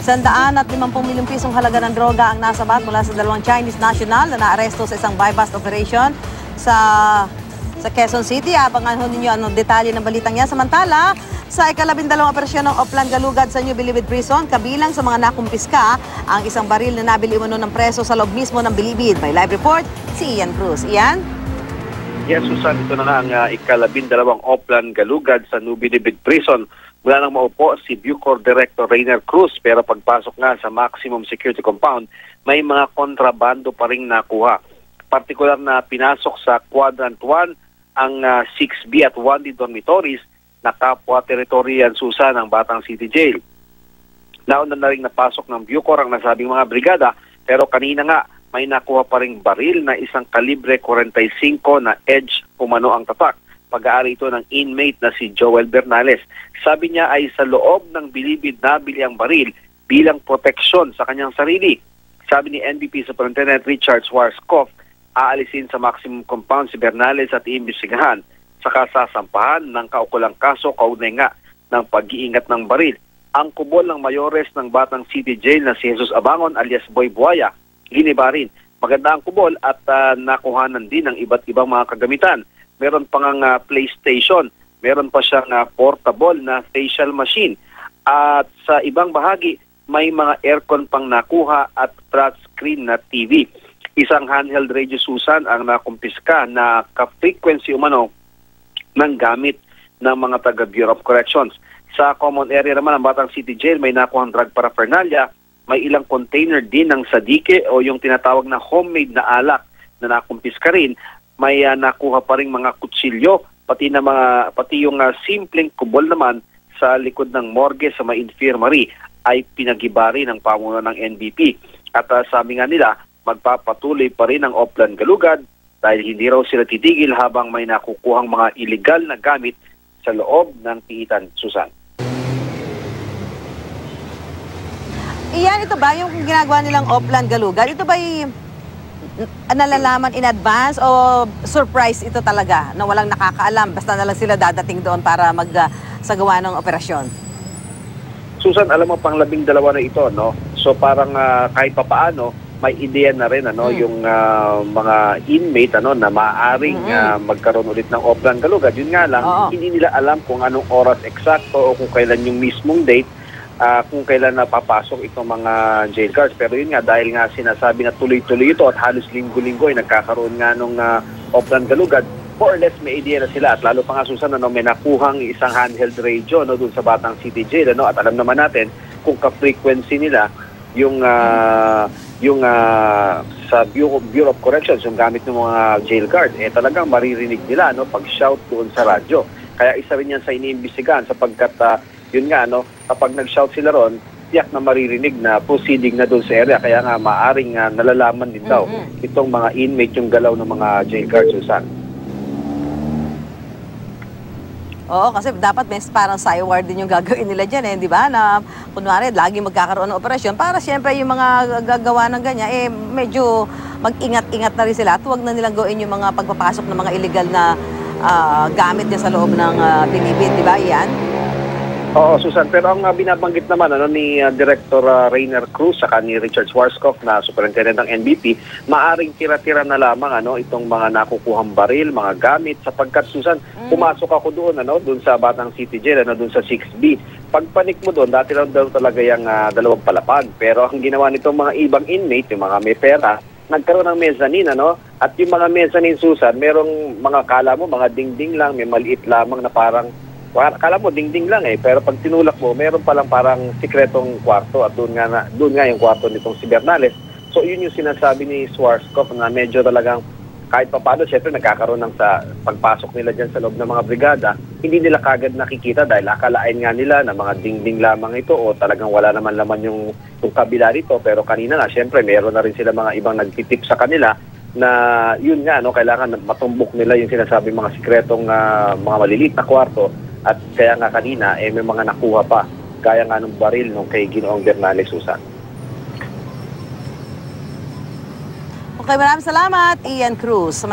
150 milyong pisong halaga ng droga ang nasabat mula sa dalawang Chinese national na naaresto sa isang buy-bust operation sa Quezon City. Abangan ho ninyo anong detalye ng balitang yan. Samantala, sa ika-12 operasyon ng Oplan Galugad sa New Bilibid Prison, kabilang sa mga nakumpiska ang isang baril na nabili umano ng preso sa loob mismo ng Bilibid. May live report si Ian Cruz. Ian? Yes, Susan, ito na ang ika-12 Oplan Galugad sa New Bilibid Prison. Mula nang maupo si Bucor Director Rainer Cruz, pero pagpasok nga sa maximum security compound, may mga kontrabando pa rin nakuha. Partikular na pinasok sa Quadrant 1 ang 6B at 1D dormitories na kapwa teritoryan Susan ng Batang City Jail. Nauna na rin napasok ng Bucor ang nasabing mga brigada, pero kanina nga may nakuha pa ring baril na isang kalibre 45 na Edge umano ang tatak. Pag-aari ito ng inmate na si Joel Bernales. Sabi niya ay sa loob ng Bilibid nabili ang baril bilang proteksyon sa kanyang sarili. Sabi ni NBP Superintendent Richard Schwarzkopf, aalisin sa maximum compound si Bernales at iimbestigahan sa kasasampahan ng kaukulang kaso kaugnay nga ng pag-iingat ng baril. Ang kubol ng mayores ng Batang City Jail na si Jesus Abangon alias Boy Buaya, giniba rin. Maganda ang kubol at nakuhanan din ng iba't ibang mga kagamitan. Meron pang PlayStation, meron pa siyang portable na facial machine. At sa ibang bahagi, may mga aircon pang nakuha at flat screen na TV. Isang handheld radio Susan ang nakumpiska na ka-frequency umano ng gamit ng mga taga Bureau of Corrections. Sa common area naman ng Batang City Jail, may nakuhang drug paraphernalia, may ilang container din ng sadike o yung tinatawag na homemade na alak na nakumpiska rin. May nakuha pa ring mga kutsilyo, pati yung simpleng kubol naman sa likod ng morgue sa may infirmary ay pinagiba rin ng pamuno ng NBP. At sabi nga nila, magpapatuloy pa rin ang Oplan Galugad dahil hindi raw sila titigil habang may nakukuhang mga illegal na gamit sa loob ng piitan. Susan. Iyan, ito ba yung ginagawa nilang Oplan Galugad? Ito ba nalalaman in advance o surprise ito talaga na walang nakakaalam basta na lang sila dadating doon para magsagawa ng operasyon? Susan, alam mo pang 12 na ito, no? So parang kahit papaano may ideya na rin yung mga inmate na maaaring magkaroon ulit ng Oplan Galugad. Yun nga lang, hindi nila alam kung anong oras eksakto o kung kailan yung mismong date, kung kailan napapasok itong mga jail guards. Pero yun nga, dahil nga sinasabi na tuloy-tuloy ito at halos linggo-linggo ay nagkakaroon nga nung Oplan Galugad, more or less may idea na sila. At lalo pa nga, Susan, may nakuhang isang handheld radio doon sa Batang City Jail. At alam naman natin kung ka-frequency nila yung sa Bureau of Corrections, yung gamit ng mga jail guard, talagang maririnig nila pag-shout doon sa radyo. Kaya isa rin yan sa iniimbestigahan sapagkat yun nga, kapag nag-shout sila ron, tiyak na maririnig na proceeding na doon sa area. Kaya nga, maaring nalalaman din daw itong mga inmate yung galaw ng mga jail guards, Susan. Oo, kasi dapat may parang cywar din yung gagawin nila dyan, di ba? Na, kunwari, lagi magkakaroon ng operasyon para siyempre yung mga gagawa ng ganyan, medyo mag-ingat-ingat na rin sila at huwag na nilang gawin yung mga pagpapasok ng mga illegal na gamit niya sa loob ng Bilibid, di ba? Iyan? Oo, Susan. Pero ang binabanggit naman ni Director Rainer Cruz saka ni Richard Schwarzkopf na superintendent ng NBP, maaring tira-tira na lamang itong mga nakukuhang baril, mga gamit, sapagkat, Susan, pumasok ako doon, doon sa Batang City Jail, doon sa 6B. Pagpanik mo doon, dati lang daw talaga yung dalawang palapag. Pero ang ginawa nitong mga ibang inmate, yung mga may pera, nagkaroon ng mezzanine, At yung mga mezzanine, Susan, merong mga kala mo, mga dingding lang, may maliit lamang na parang kala mo dingding lang pero pag tinulak mo meron palang parang sikretong kwarto at doon nga yung kwarto nitong si Bernales. So yun yung sinasabi ni Schwarzkopf na medyo talagang kahit paano syempre nagkakaroon ng sa pagpasok nila dyan sa loob ng mga brigada, hindi nila kagad nakikita dahil akalain nga nila na mga dingding lamang ito o talagang wala naman laman yung kabila nito. Pero kanina na syempre meron na rin sila mga ibang nagtitip sa kanila na yun nga kailangan matumbok nila yung sinasabi mga sikretong mga maliliit na kwarto. At kaya nga kanina, may mga nakuha pa, gaya nga ng baril nung kay Ginoong Bernales, Susan. Okay, maraming salamat, Ian Cruz.